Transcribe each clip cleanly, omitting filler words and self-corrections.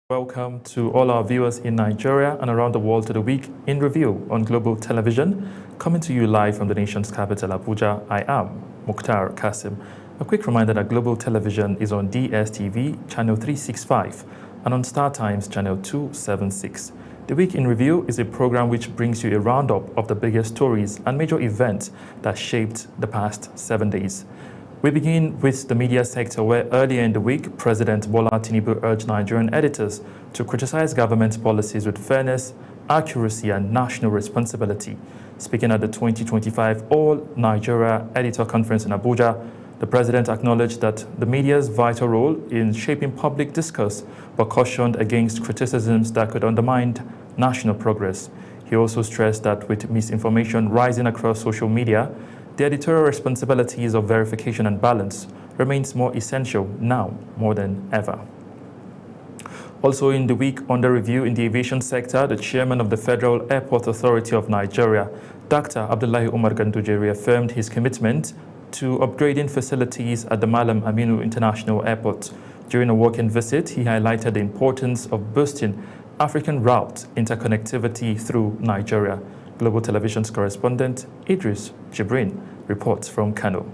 Welcome to all our viewers in Nigeria and around the world to the Week in Review on Global Television. Coming to you live from the nation's capital, Abuja, I am Mukhtar Kasim. A quick reminder that Global Television is on DSTV, channel 365, and on Star Times, channel 276. The Week in Review is a program which brings you a roundup of the biggest stories and major events that shaped the past 7 days. We begin with the media sector, where earlier in the week, President Bola Tinubu urged Nigerian editors to criticize government policies with fairness, accuracy, and national responsibility. Speaking at the 2025 All Nigeria Editor Conference in Abuja, the president acknowledged that the media's vital role in shaping public discourse, but cautioned against criticisms that could undermine national progress. He also stressed that with misinformation rising across social media, the editorial responsibilities of verification and balance remains more essential now more than ever. Also in the week under review in the aviation sector, the chairman of the Federal Airport Authority of Nigeria, Dr. Abdullahi Umar Ganduje, reaffirmed his commitment to upgrading facilities at the Malam Aminu International Airport. During a working visit, he highlighted the importance of boosting African route interconnectivity through Nigeria. Global Television's correspondent Idris Jibrin reports from Kano.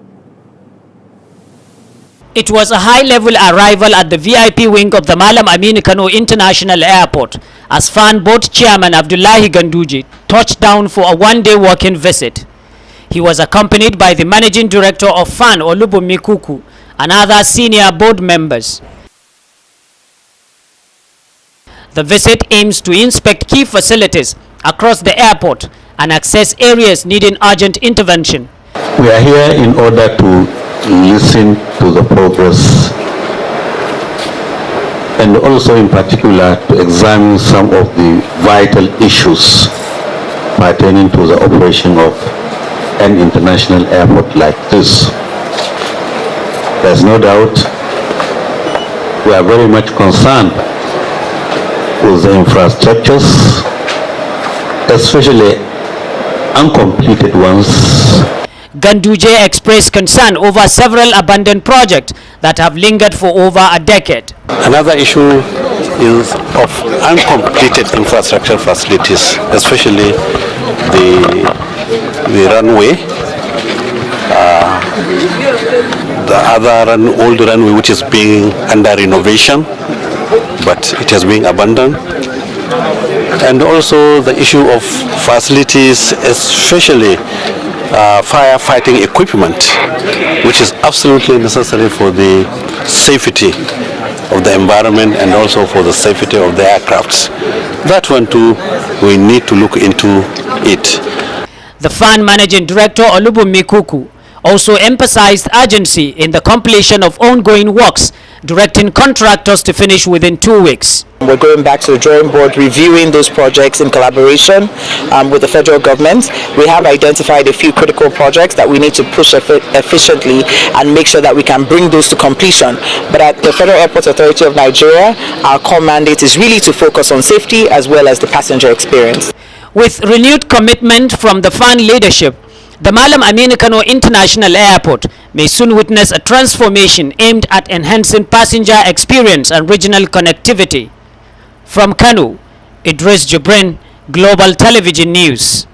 It was a high-level arrival at the VIP wing of the Malam Aminu Kano International Airport as FAN Board Chairman Abdullahi Ganduje touched down for a one-day working visit. He was accompanied by the Managing Director of FAN Olubunmi Kuku and other senior board members. The visit aims to inspect key facilities across the airport and access areas needing urgent intervention. We are here in order to listen to the progress and also in particular to examine some of the vital issues pertaining to the operation of an international airport like this. There's no doubt we are very much concerned with the infrastructures, especially uncompleted ones. Ganduje expressed concern over several abandoned projects that have lingered for over a decade. Another issue is of uncompleted infrastructure facilities, especially the runway, the other old runway which is being under renovation, but it has been abandoned. And also the issue of facilities, especially firefighting equipment, which is absolutely necessary for the safety of the environment and also for the safety of the aircrafts. That one too, we need to look into it. The FAN Managing Director Olubunmi Kuku also emphasized urgency in the completion of ongoing works, directing contractors to finish within 2 weeks. We're going back to the drawing board, reviewing those projects in collaboration with the federal government. We have identified a few critical projects that we need to push efficiently and make sure that we can bring those to completion. But at the Federal Airport Authority of Nigeria, our core mandate is really to focus on safety as well as the passenger experience. With renewed commitment from the FAN leadership, the Malam Aminu Kano International Airport may soon witness a transformation aimed at enhancing passenger experience and regional connectivity. From Kano, Idris Jibrin, Global Television News.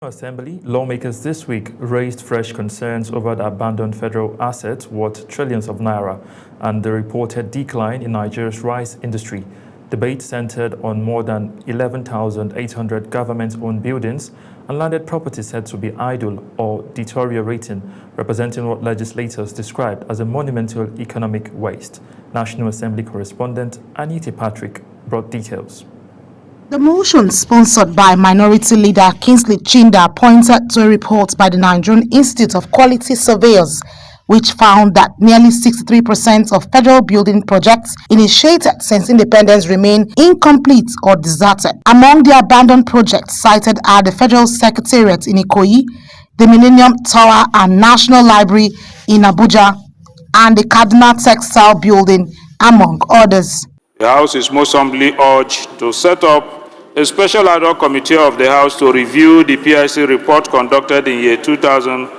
Assembly lawmakers this week raised fresh concerns over the abandoned federal assets worth trillions of naira and the reported decline in Nigeria's rice industry. Debate centered on more than 11,800 government-owned buildings and landed properties said to be idle or deteriorating, representing what legislators described as a monumental economic waste. National Assembly correspondent Anita Patrick brought details. The motion, sponsored by Minority Leader Kingsley Chinda, pointed to a report by the Nigerian Institute of Quality Surveyors, which found that nearly 63% of federal building projects initiated since independence remain incomplete or deserted. Among the abandoned projects cited are the Federal Secretariat in Ikoyi, the Millennium Tower and National Library in Abuja, and the Cardinal Textile Building, among others. The House is most humbly urged to set up a special ad hoc committee of the House to review the PIC report conducted in year 2000,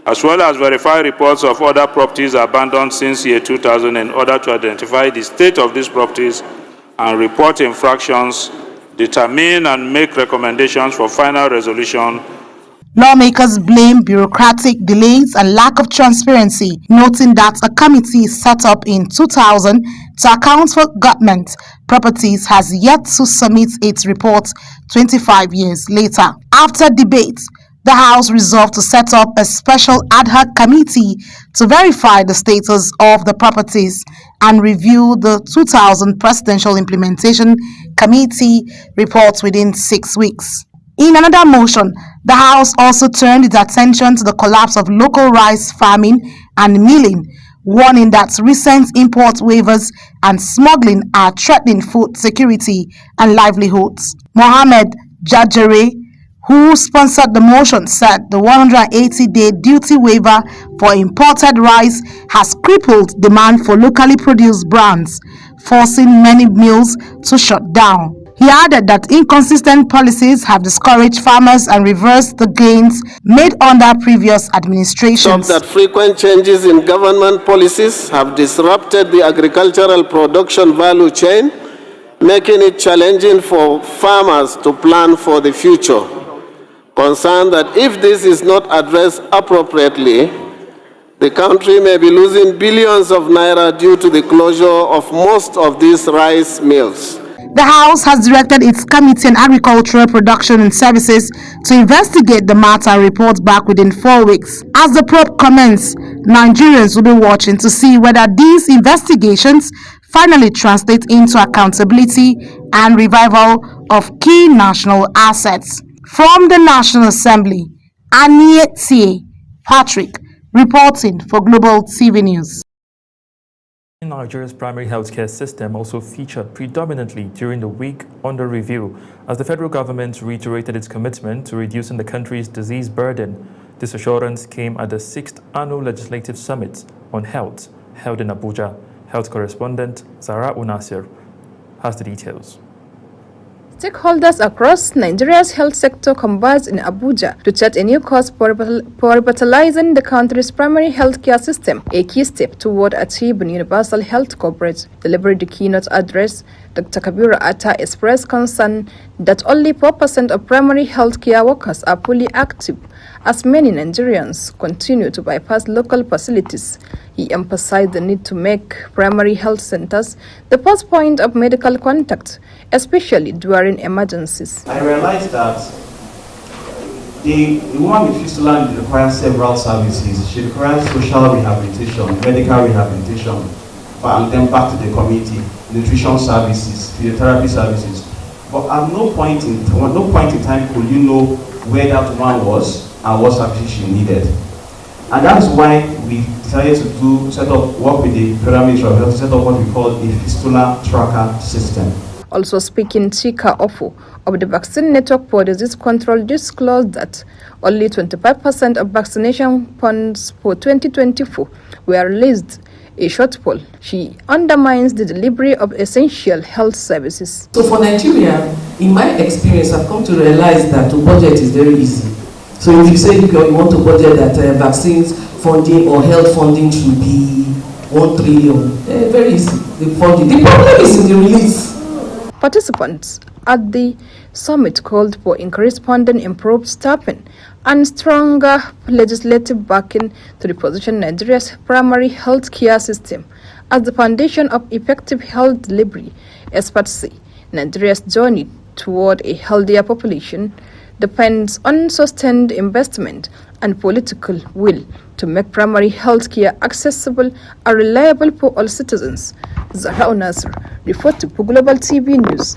as well as verify reports of other properties abandoned since year 2000 in order to identify the state of these properties and report infractions, determine and make recommendations for final resolution. Lawmakers blame bureaucratic delays and lack of transparency, noting that a committee set up in 2000 to account for government properties has yet to submit its report 25 years later. After debate, the House resolved to set up a special ad hoc committee to verify the status of the properties and review the 2000 Presidential Implementation Committee reports within 6 weeks. In another motion, the House also turned its attention to the collapse of local rice farming and milling, warning that recent import waivers and smuggling are threatening food security and livelihoods. Mohammed Jajere, who sponsored the motion, said the 180-day duty waiver for imported rice has crippled demand for locally produced brands, forcing many mills to shut down. He added that inconsistent policies have discouraged farmers and reversed the gains made under previous administrations. That frequent changes in government policies have disrupted the agricultural production value chain, making it challenging for farmers to plan for the future. Concerned that if this is not addressed appropriately, the country may be losing billions of naira due to the closure of most of these rice mills. The House has directed its Committee on Agricultural Production and Services to investigate the matter and report back within 4 weeks. As the probe commences, Nigerians will be watching to see whether these investigations finally translate into accountability and revival of key national assets. From the National Assembly, Anita Patrick reporting for Global TV News. Nigeria's primary healthcare system also featured predominantly during the week under review as the federal government reiterated its commitment to reducing the country's disease burden. This assurance came at the 6th Annual Legislative Summit on Health held in Abuja. Health correspondent Zara Unasir has the details. Stakeholders across Nigeria's health sector converged in Abuja to chart a new course for revitalizing the country's primary healthcare system, a key step toward achieving universal health coverage. Delivering the keynote address, Dr. Kabiru Atta expressed concern that only 4% of primary healthcare workers are fully active, as many Nigerians continue to bypass local facilities. He emphasized the need to make primary health centers the first point of medical contact, especially during emergencies. I realized that the woman with fistula requires several services. She requires social rehabilitation, medical rehabilitation, and then back to the community, nutrition services, physiotherapy services. But at no point in time could you know where that woman was and what services she needed. And that's why we decided to work with the Federal Ministry of Health to set up what we call a fistula tracker system. Also speaking, Chika Ofo of the Vaccine Network for Disease Control disclosed that only 25% of vaccination funds for 2024 were released, a shortfall. She undermines the delivery of essential health services. So for Nigeria, in my experience, I've come to realize that to budget is very easy. So if you say you want to budget that vaccines funding or health funding should be 1 trillion, very easy. The funding. The problem is in the release. Participants at the summit called for increased funding, improved staffing, and stronger legislative backing to reposition Nigeria's primary health care system as the foundation of effective health delivery. Experts say Nigeria's journey toward a healthier population depends on sustained investment and political will to make primary health care accessible and reliable for all citizens. Zahra Nasr, reporting for Global TV News.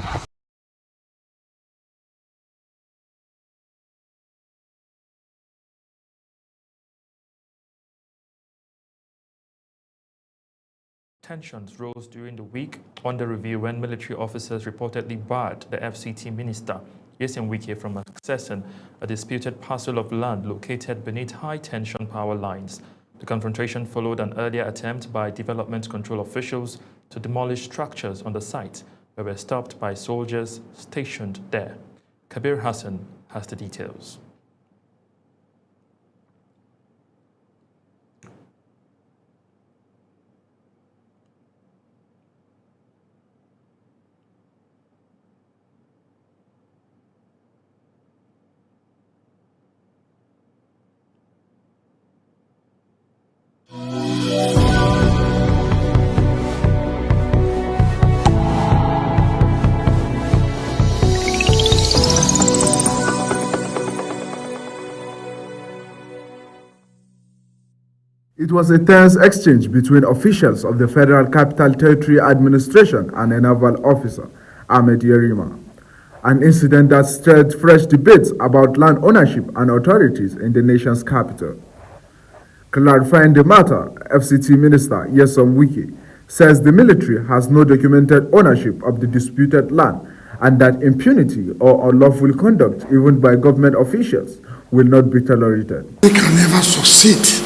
Tensions rose during the week under review when military officers reportedly barred the FCT minister, Nyesom Wike, from accessing a disputed parcel of land located beneath high-tension power lines. The confrontation followed an earlier attempt by development control officials to demolish structures on the site, but were stopped by soldiers stationed there. Kabir Hassan has the details. It was a tense exchange between officials of the Federal Capital Territory Administration and a naval officer, Ahmed Yerima. An incident that stirred fresh debates about land ownership and authorities in the nation's capital. Clarifying the matter, FCT Minister Nyesom Wike says the military has no documented ownership of the disputed land and that impunity or unlawful conduct, even by government officials, will not be tolerated. We can never succeed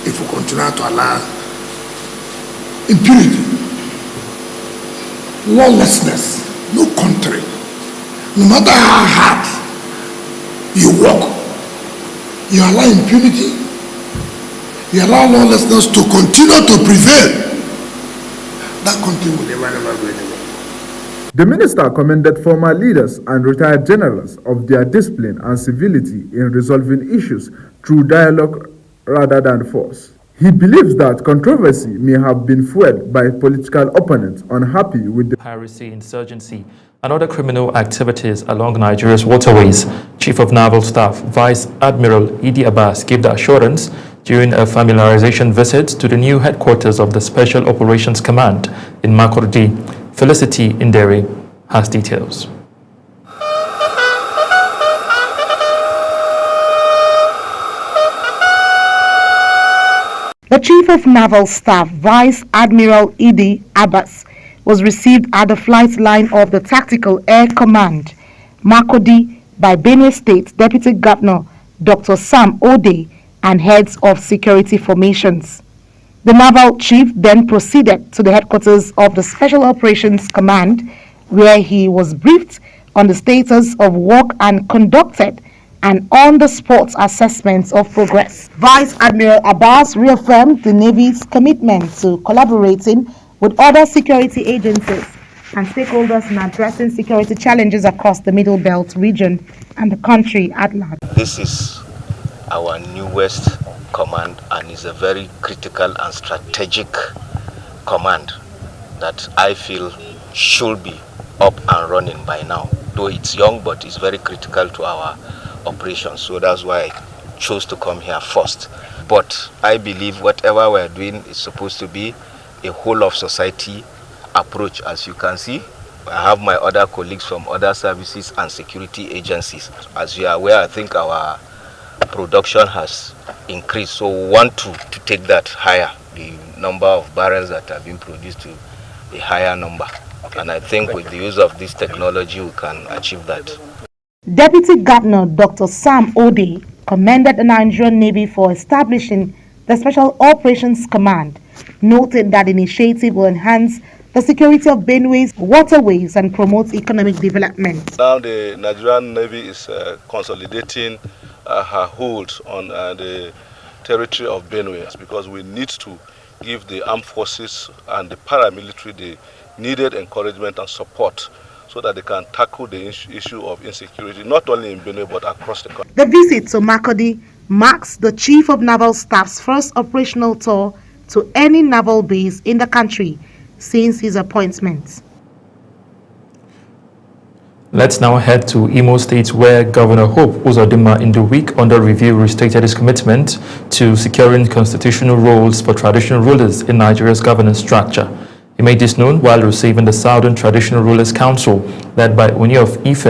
if we continue to allow impunity, lawlessness. No country, no matter how hard you work, you allow impunity, you allow lawlessness to continue to prevail, that country will never go anywhere. The minister commended former leaders and retired generals of their discipline and civility in resolving issues through dialogue rather than force. He believes that controversy may have been fueled by political opponents unhappy with the piracy, insurgency, and other criminal activities along Nigeria's waterways. Chief of Naval Staff Vice Admiral Idi Abbas gave the assurance during a familiarization visit to the new headquarters of the Special Operations Command in Makurdi. Felicity Indere has details. The Chief of Naval Staff, Vice Admiral Idi Abbas, was received at the flight line of the Tactical Air Command, Makurdi, by Benue State Deputy Governor Dr. Sam Ode and heads of security formations. The naval chief then proceeded to the headquarters of the Special Operations Command, where he was briefed on the status of work and conducted an on-the-spot assessment of progress. Vice Admiral Abbas reaffirmed the Navy's commitment to collaborating with other security agencies and stakeholders in addressing security challenges across the Middle Belt region and the country at large. This is our newest command and is a very critical and strategic command that I feel should be up and running by now. Though it's young, but it's very critical to our operations, so that's why I chose to come here first. But I believe whatever we're doing is supposed to be a whole of society approach. As you can see, I have my other colleagues from other services and security agencies. As you are aware, I think our production has increased, so we want to take that higher, the number of barrels that have been produced to a higher number, and I think with the use of this technology we can achieve that. Deputy Governor Dr. Sam Ode commended the Nigerian Navy for establishing the Special Operations Command, noting that the initiative will enhance the security of Benue's waterways and promote economic development. Now the Nigerian Navy is consolidating her hold on the territory of Benue, because we need to give the armed forces and the paramilitary the needed encouragement and support so that they can tackle the issue of insecurity, not only in Benue but across the country. The visit to Makurdi marks the Chief of Naval Staff's first operational tour to any naval base in the country since his appointment. Let's now head to Imo State, where Governor Hope Uzodinma in the week under review restated his commitment to securing constitutional roles for traditional rulers in Nigeria's governance structure. He made this known while receiving the Southern Traditional Rulers Council, led by Oni of Ife,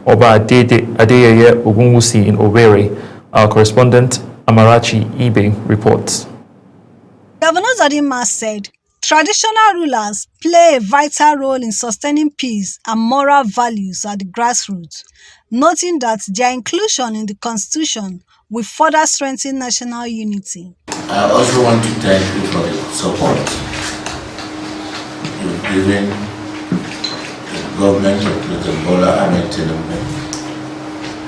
Oba Adeyeye Ogunwusi in Owerri. Our correspondent, Amarachi Ibe, reports. Governor Uzodinma said, traditional rulers play a vital role in sustaining peace and moral values at the grassroots, noting that their inclusion in the constitution will further strengthen national unity. I also want to thank you for the support you've given the government of President Bola Ahmed Tinubu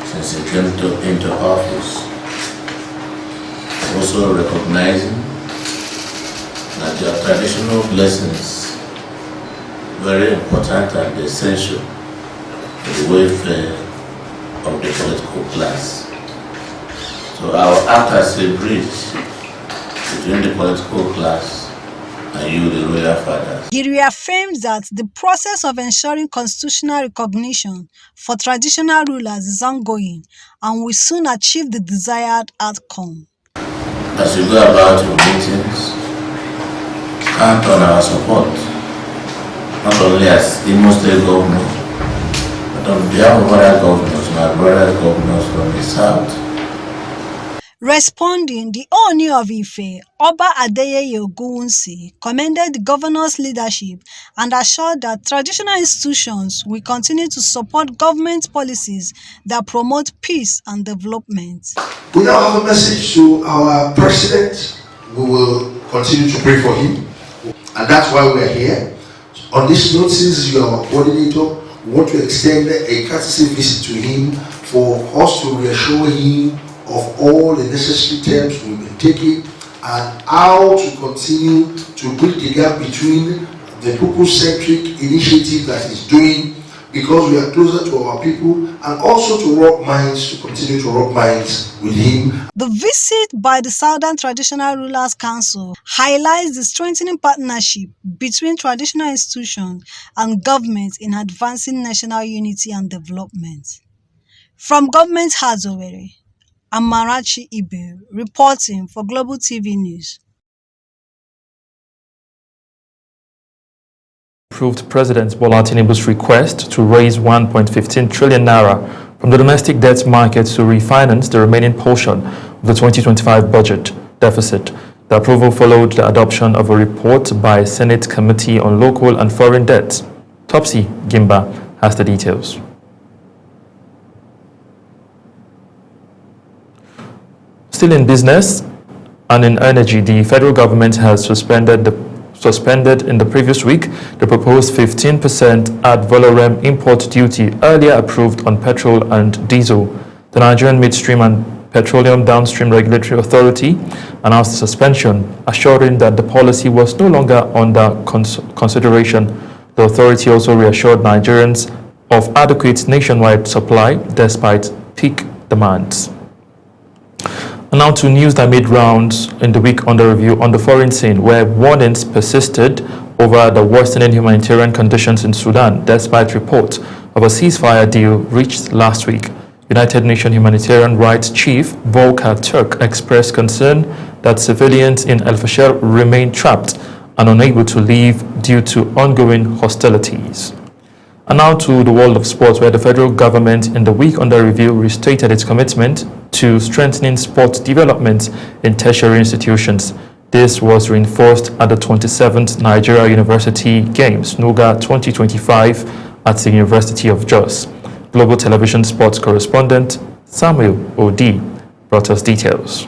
since he came into office. Also recognizing that their traditional lessons very important and essential for the welfare of the political class. So I will act as a bridge between the political class and you, the royal fathers. He reaffirmed that the process of ensuring constitutional recognition for traditional rulers is ongoing and will soon achieve the desired outcome. As you go about your meetings, count on our support, not only as Imo State Governor, but on behalf of other governors, my brother governors from the South. Responding, the Ooni of Ife, Oba Adeyeye Ogunwusi, commended the governor's leadership and assured that traditional institutions will continue to support government policies that promote peace and development. We now have a message to our president. We will continue to pray for him, and that's why we are here. On this note, since you are our coordinator, we want to extend a courtesy visit to him for us to reassure him of all the necessary steps we've been taking and how to continue to bridge the gap between the people-centric initiative that he's doing, because we are closer to our people, and also to continue to rub minds with him. The visit by the Southern Traditional Rulers Council highlights the strengthening partnership between traditional institutions and government in advancing national unity and development. From Government House, Owerri, Amarachi Ibe, reporting for Global TV News. Approved President Bola Tinubu's request to raise 1.15 trillion naira from the domestic debt market to refinance the remaining portion of the 2025 budget deficit. The approval followed the adoption of a report by Senate Committee on Local and Foreign Debts. Topsy Gimba has the details. Still in business and in energy, the federal government has suspended in the previous week the proposed 15% ad valorem import duty earlier approved on petrol and diesel. The Nigerian Midstream and Petroleum Downstream Regulatory Authority announced the suspension, assuring that the policy was no longer under consideration. The authority also reassured Nigerians of adequate nationwide supply despite peak demands. And now to news that made rounds in the week under review on the foreign scene, where warnings persisted over the worsening humanitarian conditions in Sudan, despite reports of a ceasefire deal reached last week. United Nations Humanitarian Rights Chief Volker Turk expressed concern that civilians in El Fasher remain trapped and unable to leave due to ongoing hostilities. And now to the world of sports, where the federal government in the week under review restated its commitment to strengthening sports development in tertiary institutions. This was reinforced at the 27th Nigeria University Games, NUGA 2025, at the University of Jos. Global Television sports correspondent Samuel Odi brought us details.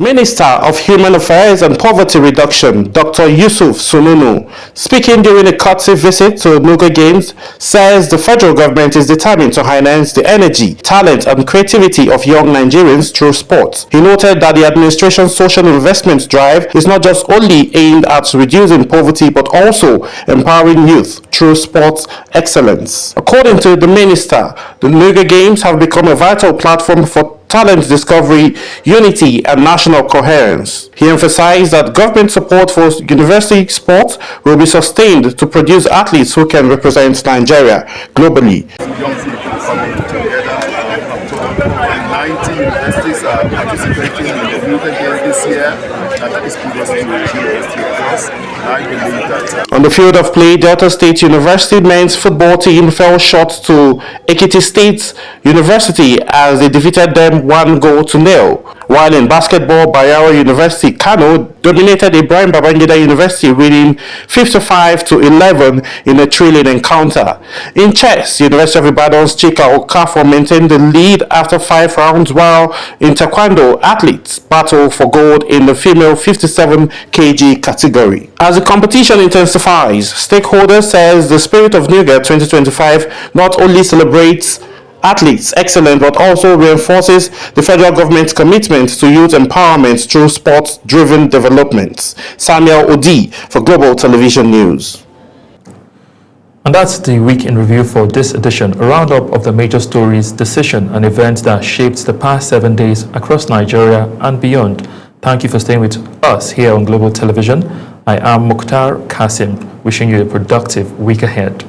Minister of Human Affairs and Poverty Reduction, Dr. Yusuf Sununu, speaking during a courtesy visit to NUGA Games, says the federal government is determined to harness the energy, talent and creativity of young Nigerians through sports. He noted that the administration's social investment drive is not just only aimed at reducing poverty but also empowering youth through sports excellence. According to the minister, the NUGA Games have become a vital platform for talent discovery, unity, and national coherence. He emphasized that government support for university sports will be sustained to produce athletes who can represent Nigeria globally. Young people coming together. 90 universities are participating in the Builder Games this year, and that is kudos to University of Jos. I believe that. On the field of play, Delta State University men's football team fell short to Ekiti State University as they defeated them 1-0. While in basketball, Bayero University Kano dominated Ibrahim Babangida University, winning 55-11 in a thrilling encounter. In chess, University of Ibadan's Chika Okafor maintained the lead after 5 rounds, while in taekwondo, athletes battle for gold in the female 57 kg category. As the competition intensifies, stakeholders says the Spirit of Nuga 2025 not only celebrates athletes excellence but also reinforces the federal government's commitment to youth empowerment through sports-driven developments. Samuel Odi for Global Television News. And that's the Week in Review for this edition, a roundup of the major stories, decisions and events that shaped the past 7 days across Nigeria and beyond. Thank you for staying with us here on Global Television. I am Mukhtar Kasim, wishing you a productive week ahead.